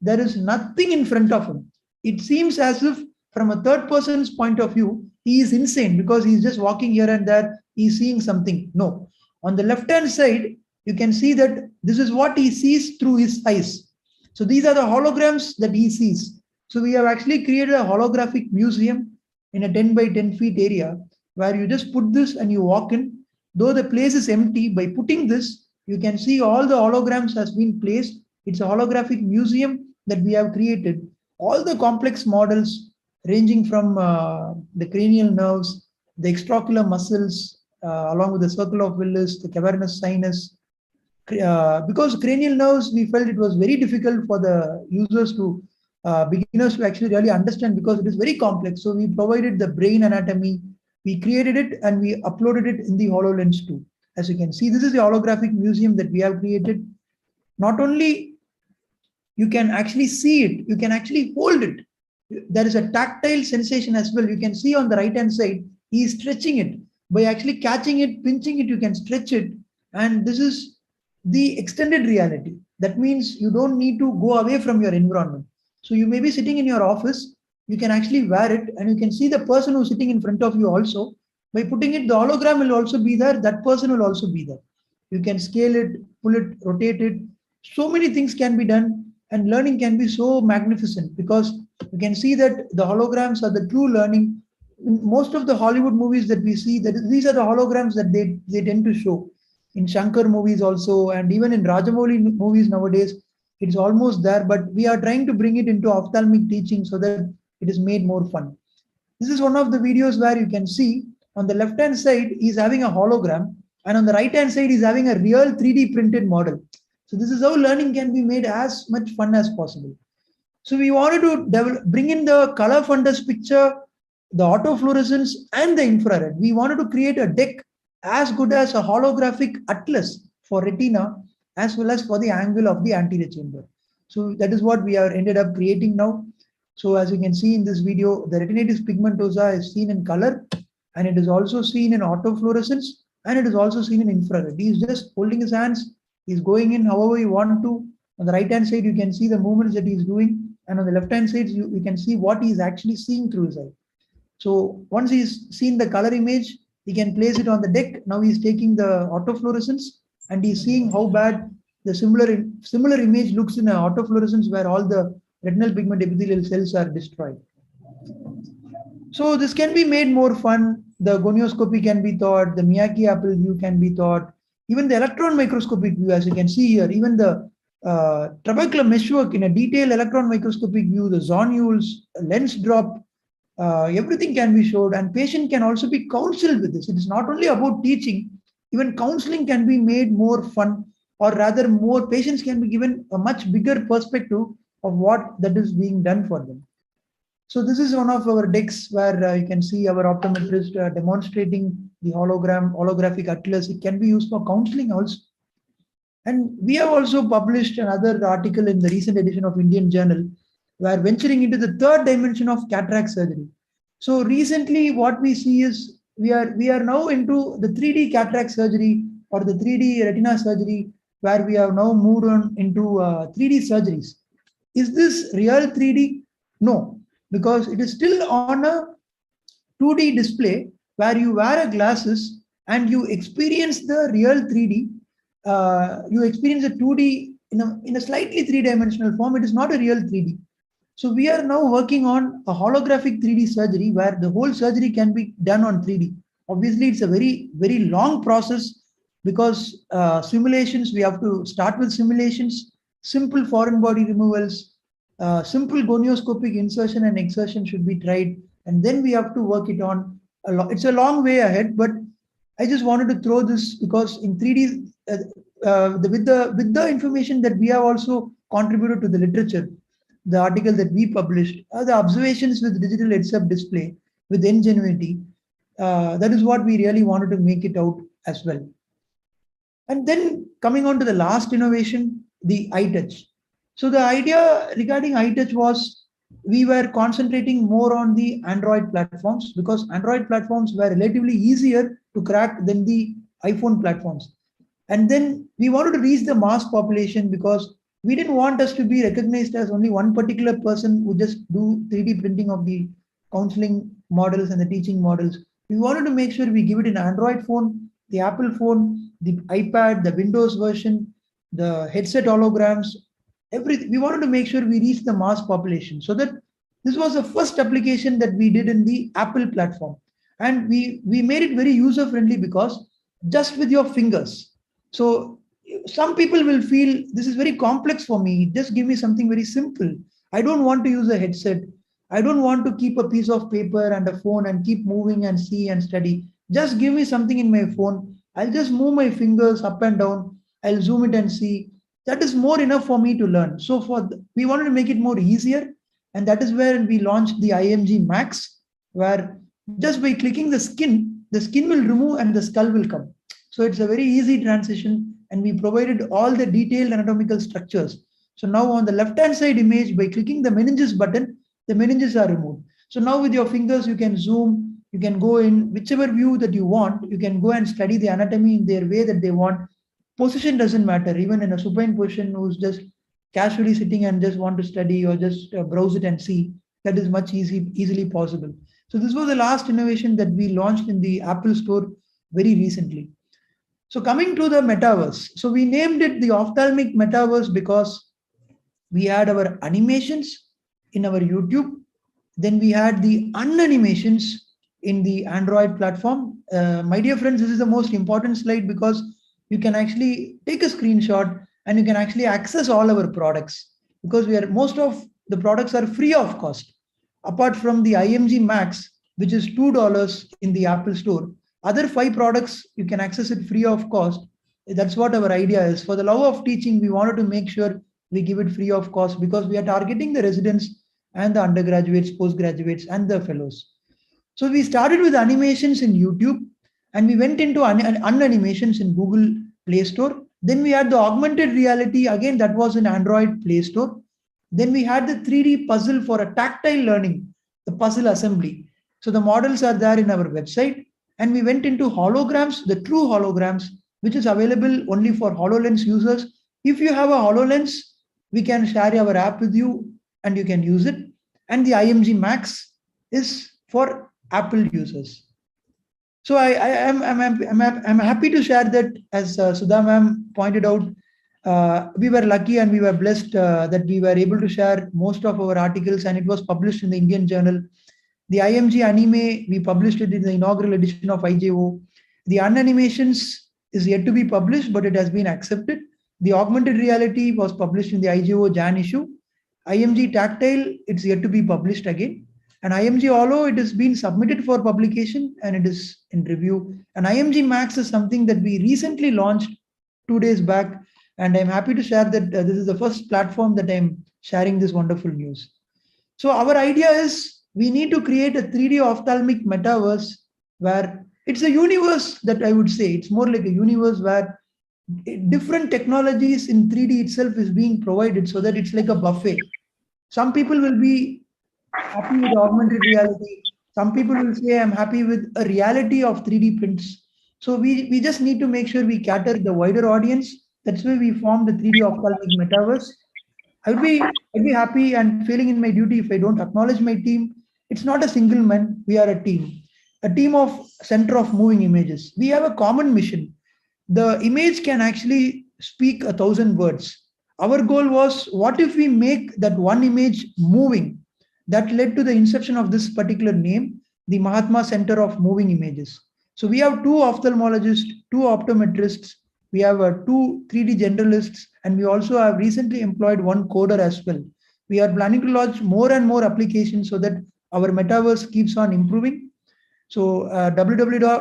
There is nothing in front of him. It seems as if from a third person's point of view, he is insane because he's just walking here and there, he's seeing something. No. On the left hand side, you can see that this is what he sees through his eyes. So these are the holograms that he sees. So we have actually created a holographic museum in a 10 by 10 feet area where you just put this and you walk in. Though the place is empty, by putting this, you can see all the holograms has been placed. It's a holographic museum that we have created. All the complex models ranging from the cranial nerves, the extraocular muscles, along with the circle of Willis, the cavernous sinus. Because cranial nerves, we felt it was very difficult for the users to, beginners to actually really understand because it is very complex. So we provided the brain anatomy, we created it and we uploaded it in the HoloLens too. As you can see, this is the holographic museum that we have created. Not only you can actually see it, you can actually hold it. There is a tactile sensation as well. You can see on the right hand side, he is stretching it. By actually catching it, pinching it, you can stretch it. And this is the extended reality. That means you don't need to go away from your environment. So you may be sitting in your office, you can actually wear it and you can see the person who's sitting in front of you also. By putting it, the hologram will also be there, that person will also be there. You can scale it, pull it, rotate it. So many things can be done and learning can be so magnificent because you can see that the holograms are the true learning. In most of the Hollywood movies that we see, that these are the holograms that they tend to show. In Shankar movies also, and even in Rajamouli movies nowadays, it's almost there, but we are trying to bring it into ophthalmic teaching so that it is made more fun. This is one of the videos where you can see on the left hand side, he's having a hologram, and on the right hand side, he's having a real 3D printed model. So this is how learning can be made as much fun as possible. So we wanted to bring in the color fundus picture, the autofluorescence and the infrared. We wanted to create a deck as good as a holographic atlas for retina as well as for the angle of the anterior chamber. So that is what we have ended up creating now. So as you can see in this video, the retinitis pigmentosa is seen in color and it is also seen in autofluorescence and it is also seen in infrared. He is just holding his hands, he's going in however you want to. On the right hand side, you can see the movements that he's doing, and on the left hand side, you can see what he's actually seeing through his eye. So once he's seen the color image, he can place it on the deck. Now he's taking the autofluorescence and he's seeing how bad the similar image looks in an autofluorescence where all the retinal pigment epithelial cells are destroyed. So this can be made more fun. The gonioscopy can be taught, the Miyake apple view can be taught, even the electron microscopic view, as you can see here, even the trabecular meshwork in a detailed electron microscopic view, the zonules, lens drop, everything can be showed, and patient can also be counseled with this. It is not only about teaching, even counseling can be made more fun, or rather more patients can be given a much bigger perspective of what that is being done for them. So this is one of our decks where you can see our optometrist demonstrating the holographic atlas. It can be used for counseling also. And we have also published another article in the recent edition of Indian Journal where venturing into the third dimension of cataract surgery. So recently what we see is we are now into the 3D cataract surgery or the 3D retina surgery where we have now moved on into 3D surgeries. Is this real 3D? No, because it is still on a 2D display where you wear a glasses and you experience the real 3D. You experience a 2D in a slightly three-dimensional form. It is not a real 3D. So we are now working on a holographic 3D surgery where the whole surgery can be done on 3D. Obviously, it's a very, very long process because simulations, we have to start with simulations, simple foreign body removals, simple gonioscopic insertion and exertion should be tried. And then we have to work it on. It's a long way ahead, but I just wanted to throw this because in 3D, with the information that we have also contributed to the literature, the article that we published, the observations with digital heads-up display with ingenuity, that is what we really wanted to make it out as well. And then coming on to the last innovation, the iTouch. So the idea regarding iTouch was we were concentrating more on the Android platforms because Android platforms were relatively easier to crack than the iPhone platforms. And then we wanted to reach the mass population because we didn't want us to be recognized as only one particular person who just do 3D printing of the counseling models and the teaching models. We wanted to make sure we give it an Android phone, the Apple phone, the iPad, the Windows version, the headset holograms, everything. We wanted to make sure we reach the mass population. So that this was the first application that we did in the Apple platform. And we made it very user friendly because just with your fingers. So some people will feel this is very complex for me. Just give me something very simple. I don't want to use a headset. I don't want to keep a piece of paper and a phone and keep moving and see and study. Just give me something in my phone. I'll just move my fingers up and down. I'll zoom it and see. That is more enough for me to learn. So we wanted to make it more easier. And that is where we launched the IMG Max, where just by clicking the skin will remove and the skull will come. So it's a very easy transition. And we provided all the detailed anatomical structures. So now on the left-hand side image, by clicking the meninges button, the meninges are removed. So now with your fingers, you can zoom, you can go in whichever view that you want. You can go and study the anatomy in their way that they want. Position doesn't matter. Even in a supine position, who's just casually sitting and just want to study or just browse it and see, that is much easily possible. So this was the last innovation that we launched in the Apple Store very recently. So coming to the metaverse. So we named it the ophthalmic metaverse because we had our animations in our YouTube. Then we had the unanimations in the Android platform. My dear friends, this is the most important slide because you can actually take a screenshot and you can actually access all our products because most of the products are free of cost. Apart from the IMG Max, which is $2 in the Apple Store, other 5 products, you can access it free of cost. That's what our idea is. For the love of teaching, we wanted to make sure we give it free of cost because we are targeting the residents and the undergraduates, postgraduates, and the fellows. So we started with animations in YouTube and we went into unanimations in Google Play Store. Then we had the augmented reality. Again, that was in Android Play Store. Then we had the 3D puzzle for a tactile learning, the puzzle assembly. So the models are there in our website. And we went into holograms, the true holograms, which is available only for HoloLens users. If you have a HoloLens, we can share our app with you and you can use it. And the IMG Max is for Apple users. So I'm happy to share that, as Sudha ma'am pointed out, we were lucky and we were blessed that we were able to share most of our articles and it was published in the Indian Journal. The IMG anime, we published it in the inaugural edition of IJO. The unanimations is yet to be published, but it has been accepted. The augmented reality was published in the IJO Jan issue. IMG Tactile, it's yet to be published again. And IMG Holo, it has been submitted for publication and it is in review. And IMG Max is something that we recently launched 2 days back. And I'm happy to share that this is the first platform that I'm sharing this wonderful news. So our idea is we need to create a 3D ophthalmic metaverse where it's a universe that I would say. It's more like a universe where different technologies in 3D itself is being provided so that it's like a buffet. Some people will be happy with augmented reality. Some people will say, I'm happy with a reality of 3D prints. So we just need to make sure we cater the wider audience. That's why we formed the 3D ophthalmic metaverse. I'd be happy and feeling in my duty if I don't acknowledge my team. It's not a single man, we are a team of center of moving images. We have a common mission. The image can actually speak 1,000 words. Our goal was, what if we make that one image moving? That led to the inception of this particular name, the Mahatma Center of Moving Images. So we have 2 ophthalmologists, 2 optometrists, we have 2 3D generalists, and we also have recently employed 1 coder as well. We are planning to launch more and more applications so that our metaverse keeps on improving. So www.mcmi.in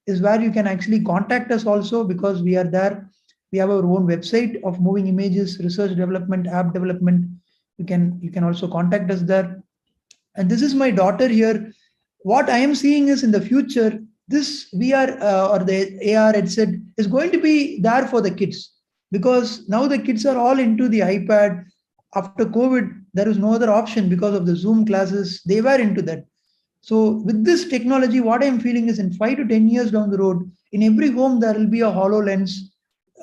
is where you can actually contact us also, because we are there. We have our own website of moving images, research development, app development. You can also contact us there. And this is my daughter here. What I am seeing is, in the future, this VR or the AR headset is going to be there for the kids, because now the kids are all into the iPad. After COVID, there is no other option because of the Zoom classes. They were into that. So with this technology, what I'm feeling is, in 5 to 10 years down the road, in every home there will be a HoloLens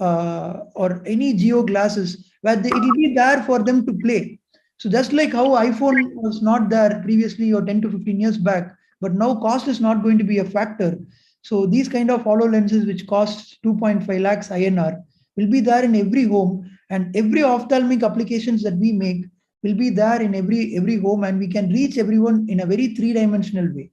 or any geo glasses where it will be there for them to play. So just like how iPhone was not there previously or 10 to 15 years back, but now cost is not going to be a factor. So these kind of HoloLenses, which cost 2.5 lakhs INR, will be there in every home, and every ophthalmic applications that we make will be there in every home, and we can reach everyone in a very three-dimensional way.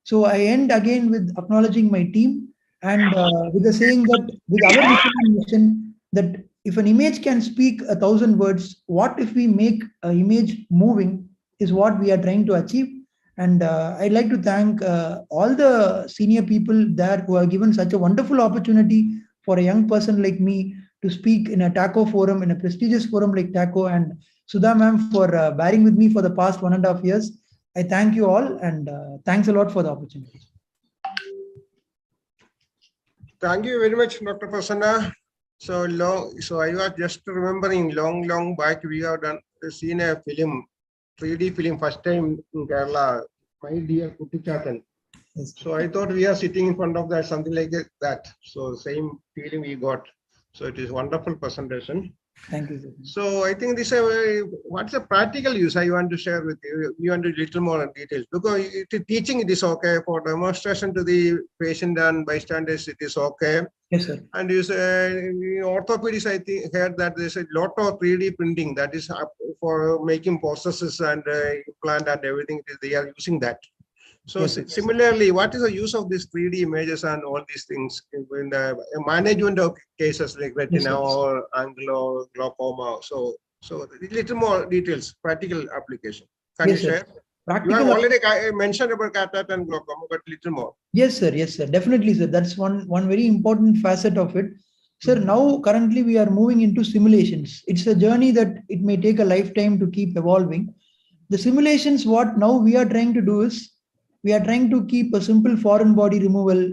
So I end again with acknowledging my team, and with the saying that with our vision and mission, that if an image can speak 1,000 words, what if we make an image moving, is what we are trying to achieve. And I'd like to thank all the senior people there who have given such a wonderful opportunity for a young person like me to speak in a TACO forum, in a prestigious forum like TACO, and Sudha ma'am for bearing with me for the past 1.5 years. I thank you all, and thanks a lot for the opportunity. Thank you very much, Dr. Prasanna. So I was just remembering long back, we have seen a film, 3D film, first time in Kerala, My Dear Kuttichatan. Yes. So I thought we are sitting in front of that, something like that. So same feeling we got. So it is wonderful presentation. Thank you, sir. So I think this what's the practical use I want to share with you? You want a little more details, because teaching it is okay, for demonstration to the patient and bystanders it is okay. Yes, sir. And you say orthopedics, I think heard that there's a lot of 3D printing that is for making processes and implant and everything. They are using that. So yes, similarly, what is the use of these 3D images and all these things in the management of cases like retina or angle glaucoma? So a little more details, practical application. Can you share? Practical. You have already mentioned about cataract and glaucoma, but little more. Yes, sir. Yes, sir. Definitely, sir. That's one very important facet of it. Sir, now currently we are moving into simulations. It's a journey that it may take a lifetime to keep evolving. The simulations, what now we are trying to do is, we are trying to keep a simple foreign body removal,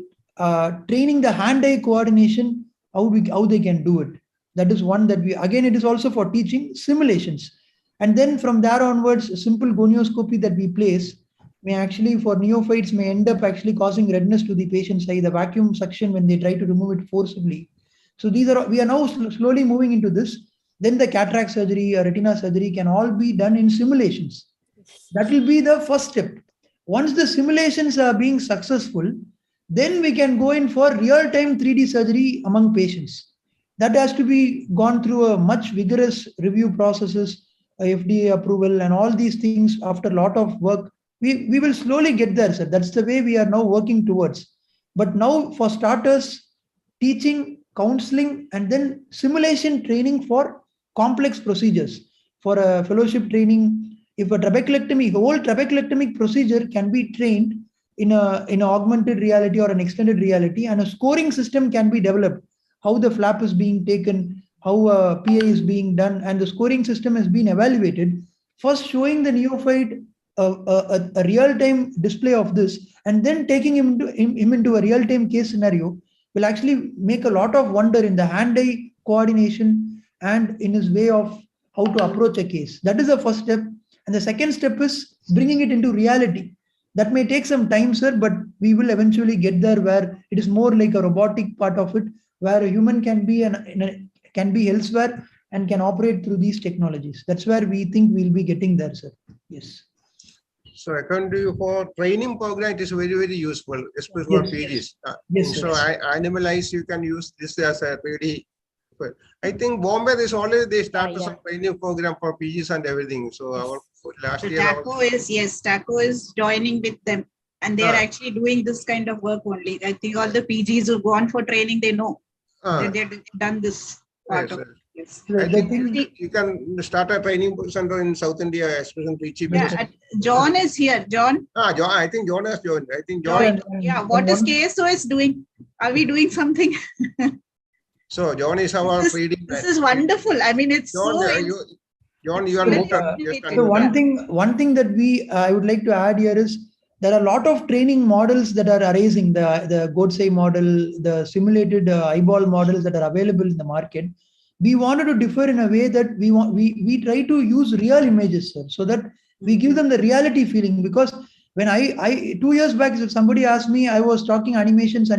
training the hand-eye coordination, how they can do it. That is one that again, it is also for teaching simulations. And then from there onwards, a simple gonioscopy that we place may actually, for neophytes, may end up actually causing redness to the patient's eye, the vacuum suction when they try to remove it forcibly. So we are now slowly moving into this. Then the cataract surgery or retina surgery can all be done in simulations. That will be the first step. Once the simulations are being successful, then we can go in for real-time 3D surgery among patients. That has to be gone through a much vigorous review processes, FDA approval, and all these things. After a lot of work, we will slowly get there, sir. That's the way we are now working towards. But now, for starters, teaching, counseling, and then simulation training for complex procedures. For a fellowship training, if a trabeculectomy, whole trabeculectomy procedure can be trained in an augmented reality or an extended reality, and a scoring system can be developed. How the flap is being taken, how a PA is being done, and the scoring system has been evaluated. First, showing the neophyte a real-time display of this, and then taking him into a real-time case scenario will actually make a lot of wonder in the hand-eye coordination and in his way of how to approach a case. That is the first step. And the second step is bringing it into reality. That may take some time, sir, but we will eventually get there, where it is more like a robotic part of it, where a human can be can be elsewhere and can operate through these technologies. That's where we think we'll be getting there, sir. Yes. So according to you, for training program, it is very useful, especially for PGs. Yes, so animal eyes, you can use this as a really. I think Bombay is already they started some training program for PGs and everything. So our last year, TACO is joining with them, and they are actually doing this kind of work only. I think all the PGs who go on for training, they know that they've done this part of. Yes. The, I the think thing, you can start a training center in South India, especially Trichy. Yeah, John is here. John John, I think John has joined. I think John. joined. Yeah, what is KSOS doing? Are we doing something? So John is our freedom. This is wonderful. I mean, it's John, so. John, you are very muted. Just innovative. so unmute. one thing that I would like to add here is there are a lot of training models that are arising. The Godse model, the simulated eyeball models that are available in the market. We wanted to differ in a way that we try to use real images, sir, so that we give them the reality feeling. Because when I 2 years back, if somebody asked me, I was talking animations,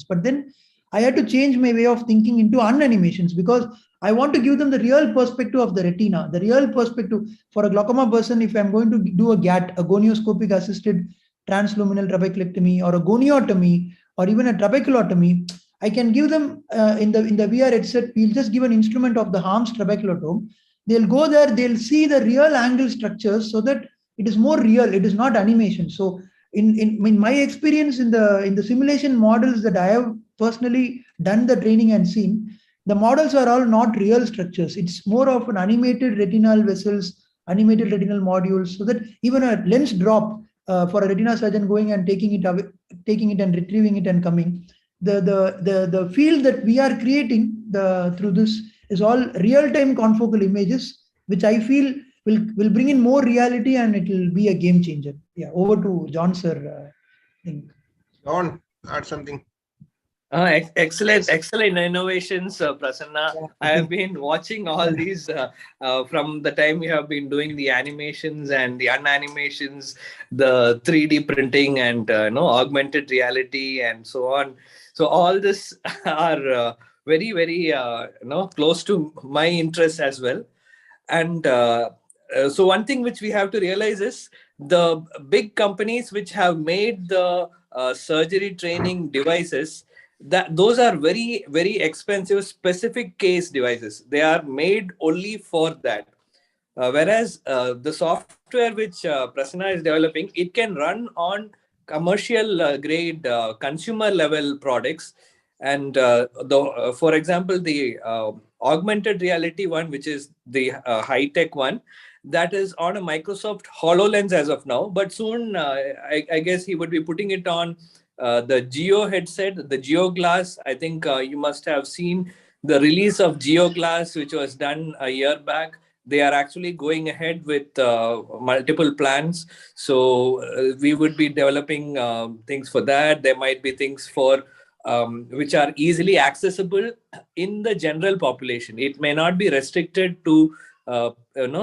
but then I had to change my way of thinking into unanimations, because I want to give them the real perspective of the retina, the real perspective for a glaucoma person. If I'm going to do a GAT, a gonioscopic assisted transluminal trabeculectomy, or a goniotomy, or even a trabeculotomy, I can give them in the VR headset. We'll just give an instrument of the Harm's trabeculotome. They'll go there. They'll see the real angle structures, so that it is more real. It is not animation. So in my experience in the simulation models that I have personally done the training and seen, the models are all not real structures. It's more of an animated retinal vessels, animated retinal modules, so that even a lens drop for a retina surgeon going and taking it away, taking it and retrieving it and coming, the field that we are creating through this is all real-time confocal images, which I feel will bring in more reality, and it will be a game changer. Yeah, over to John, sir. John, add something. Excellent innovations, Prasanna. Yeah. I have been watching all these from the time you have been doing the animations and the unanimations, the 3D printing and augmented reality and so on. So all this are very, very close to my interest as well. And so one thing which we have to realize is the big companies which have made the surgery training devices, that those are very, very expensive specific case devices. They are made only for that. Whereas the software which Prasanna is developing, it can run on commercial grade consumer level products. And for example, the augmented reality one, which is the high tech one, that is on a Microsoft HoloLens as of now. But soon, I guess he would be putting it on the Geo headset, the Geo Glass. I think you must have seen the release of Geo Glass, which was done a year back. They are actually going ahead with multiple plans. So we would be developing things for that. There might be things for which are easily accessible in the general population. It may not be restricted to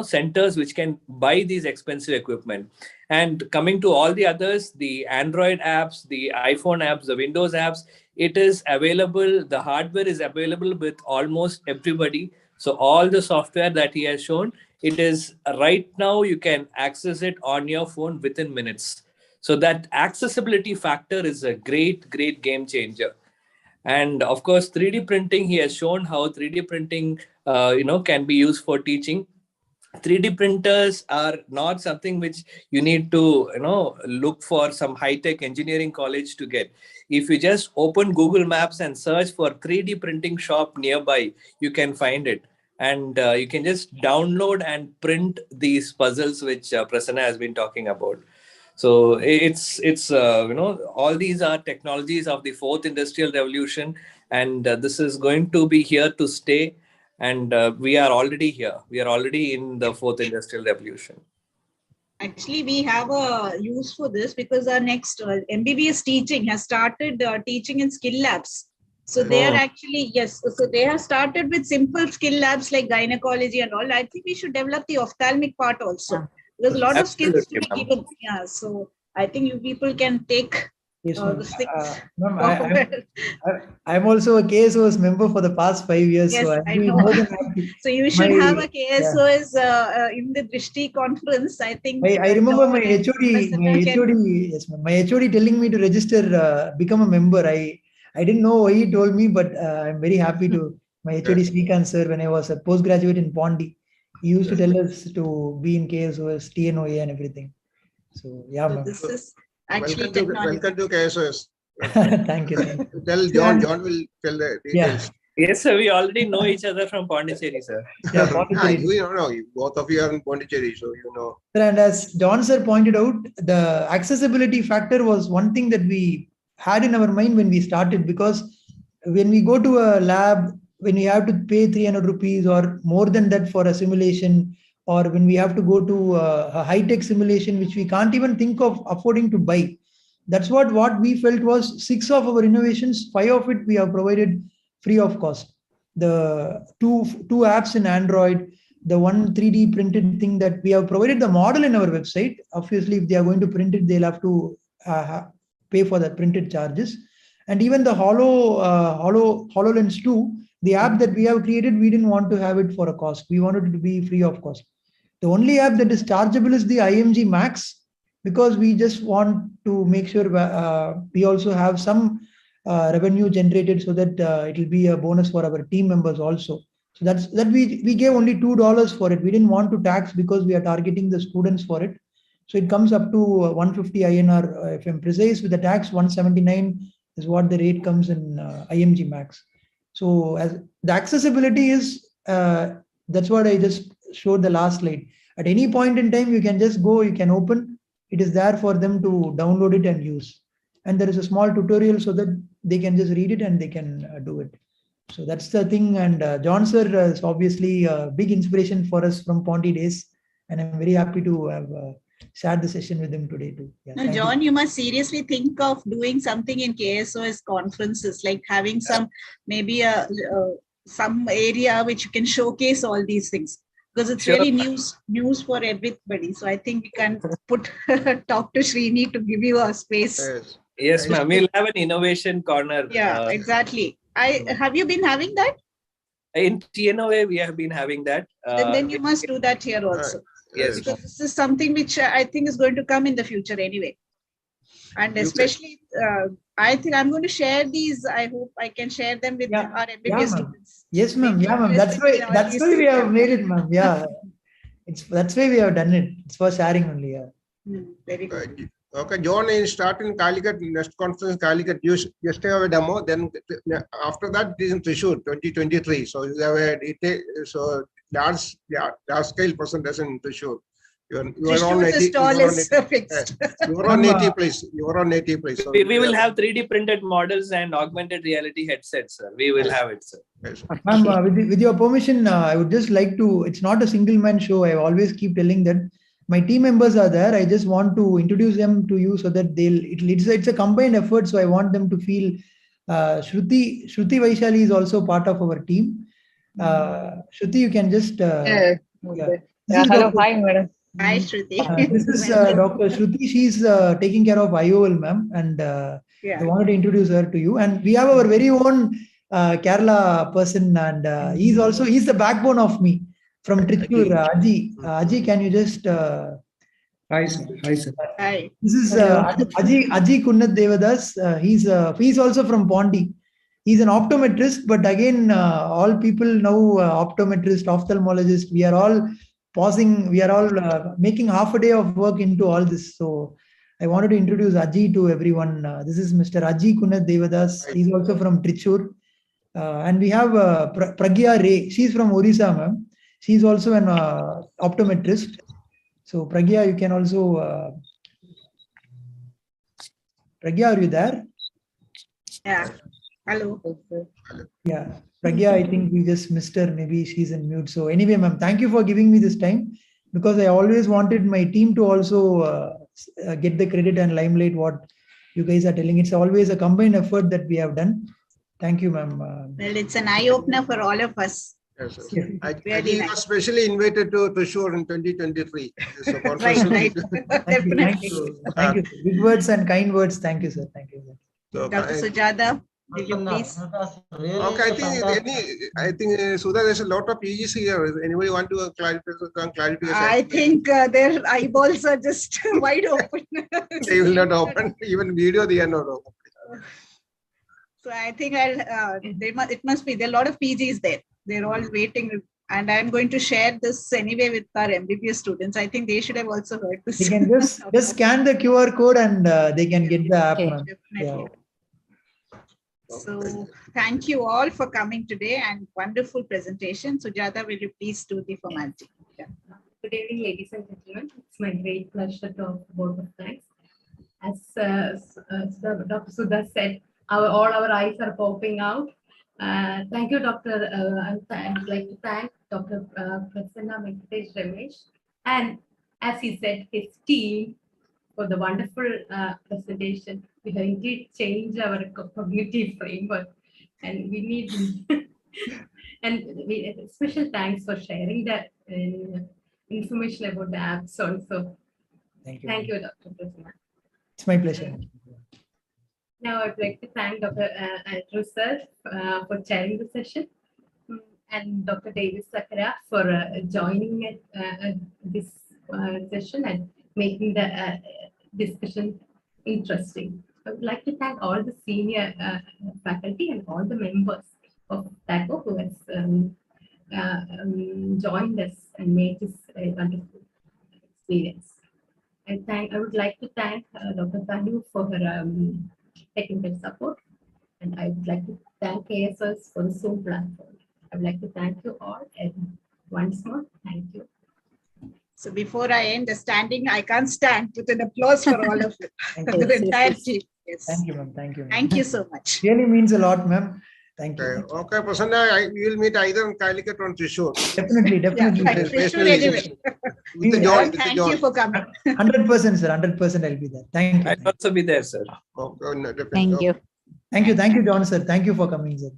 centers which can buy these expensive equipment. And coming to all the others, the Android apps, the iPhone apps, the Windows apps, it is available. The hardware is available with almost everybody. So all the software that he has shown, it is right now, you can access it on your phone within minutes. So that accessibility factor is a great, great game changer. And of course, 3D printing, he has shown how 3D printing, can be used for teaching. 3D printers are not something which you need to, look for some high-tech engineering college to get. If you just open Google Maps and search for 3D printing shop nearby, you can find it. And you can just download and print these puzzles which Prasanna has been talking about. So it's all these are technologies of the fourth industrial revolution, and this is going to be here to stay. And we are already here. We are already in the fourth industrial revolution. Actually, we have a use for this because our next MBBS teaching has started teaching in skill labs. So they are actually, yes, so they have started with simple skill labs like gynecology and all. I think we should develop the ophthalmic part also. There's a lot of skills to be given. Yeah, so I think you people can take Yes, ma'am. I'm also a KSOS member for the past 5 years. Yes, so I know. So you should have a KSOS in the Drishti conference. I think. I remember my HOD, yes, ma'am, my HOD telling me to register, become a member. I didn't know why he told me, but I'm very happy to. My HOD Srikanth sir, when I was a postgraduate in Pondi, he used to tell us to be in KSOS, TNOA and everything. So yeah, so ma'am. this is actually welcome to KSOS. Thank you. Tell John will tell the details. Yes, sir. We already know each other from Pondicherry, sir. Yeah, Pondicherry. You know, both of you are in Pondicherry, so you know. And as John sir pointed out, the accessibility factor was one thing that we had in our mind when we started, because when we go to a lab, when we have to pay 300 rupees or more than that for a simulation, or when we have to go to a high-tech simulation, which we can't even think of affording to buy. That's what we felt was 6 of our innovations, 5 of it we have provided free of cost. The two apps in Android, the one 3D printed thing that we have provided the model in our website. Obviously, if they are going to print it, they'll have to pay for the printed charges. And even the HoloLens 2, the app that we have created, we didn't want to have it for a cost. We wanted it to be free of cost. The only app that is chargeable is the IMG Max, because we just want to make sure we also have some revenue generated, so that it will be a bonus for our team members also. So that we gave only $2 for it. We didn't want to tax because we are targeting the students for it. So it comes up to 150 INR, if I'm precise, with the tax 179 is what the rate comes in IMG Max. So as the accessibility is, that's what I just showed the last slide. At any point in time, you can just go, you can open, it is there for them to download it and use. And there is a small tutorial so that they can just read it and they can do it. So that's the thing. And John sir is obviously a big inspiration for us from Pondy days. And I'm very happy to have shared the session with him today too. Yeah, no, John, you must seriously think of doing something in KSOS conferences, like having some, maybe some area which you can showcase all these things. Because it's really news for everybody. So I think we can talk to Srini to give you a space. Yes, ma'am. We'll have an innovation corner. Yeah, exactly. Have you been having that? In TNOA, we have been having that. Then you must do that here also. Yes. Because this is something which I think is going to come in the future anyway. And especially, I think I'm going to share these. I hope I can share them with our MBBS students. Yes, ma'am. Yeah, ma'am. That's why we have made it, ma'am. Yeah. That's why we have done it. It's for sharing only. Yeah. Very good. Okay, John is starting Calicut, next conference Calicut. You just have a demo. Then after that, it is in Thrissur 2023. So you have a detail. So large scale presentation in Thrissur. You are on 80 place. You are on 80 place. So we will have 3D printed models and augmented reality headsets, sir. We will have it, sir. Yes. Ma'am, with your permission, I would just like to, it's not a single man show. I always keep telling that my team members are there. I just want to introduce them to you so that it's a combined effort. So I want them to feel Shruti Vaishali is also part of our team. Shruti, you can just hello, hi madam. Hi Shruti. This is Dr. Shruti. She's taking care of IOL, ma'am, and I wanted to introduce her to you. And we have our very own Kerala person, and he's the backbone of me from Trichyur, Aji. Aji, can you just Hi, sir. Hi, sir. Hi. This is Aji Kunnat Devadas. He's also from Pondi. He's an optometrist, but again, all people know optometrist, ophthalmologist. We are all pausing. We are all making half a day of work into all this. So I wanted to introduce Aji to everyone. This is Mr. Aji Kunnat Devadas. He's also from Trichyur. And we have Pragya Ray. She's from Orissa, ma'am. She's also an optometrist. So Pragya, you can also. Pragya, are you there? Yeah. Hello. Yeah. Pragya, I think we just missed her. Maybe she's in mute. So anyway, ma'am, thank you for giving me this time, because I always wanted my team to also get the credit and limelight what you guys are telling. It's always a combined effort that we have done. Thank you, ma'am. Well, it's an eye-opener for all of us. Yes, yes. I was specially invited to Thrissur in 2023. So Right. Thank you. Thank you. Big words and kind words. Thank you, sir. Thank you, sir. So, Dr. Sujata, will you please? Okay, I think Sudha, there's a lot of PGs here. Anybody want to clarify? I think their eyeballs are just wide open. They will not open. Even video, they are not open. So I think it must be there are a lot of PGs there. They're all waiting, and I'm going to share this anyway with our MBBS students. I think they should have also heard this. They can just scan the QR code and they can get the app. Definitely. So thank you all for coming today and wonderful presentation. Sujata, will you please do the formality? Yeah. Good evening, ladies and gentlemen. It's my great pleasure to offer a vote of thanks. As Dr. Sudha said, all our eyes are popping out. Thank you, Dr. I'd like to thank Dr. Prasanna, Venkatesh, Ramesh, and as he said, his team for the wonderful presentation. We have indeed changed our cognitive framework, and we need and special thanks for sharing that information about the apps also. Thank you. Thank you, Dr. Prasanna. It's my pleasure. Now I'd like to thank Dr. Andrew sir for chairing the session, and Dr. Davis Sakara for joining this session and making the discussion interesting. I would like to thank all the senior faculty and all the members of TACO who has joined us and made this a wonderful experience. I would like to thank Dr. Tanu for her technical support, and I would like to thank KSS for the Zoom platform. I would like to thank you all, and once more, thank you. So before I end the standing, I can't stand with an applause for all of you, the entire team. Yes. Thank you, ma'am. Thank you. Thank you so much. Really means a lot, ma'am. Thank you. Okay, Prasanna, we will meet either in Calicut or Thrissur. Definitely. Yeah, right. Thrissur anyway. With the John, with the Thank John. you for coming. 100%, sir. 100% I'll be there. Thank you. I'll also be there, sir. Okay, definitely. Thank you. Thank you. Thank you, John, sir. Thank you for coming, sir.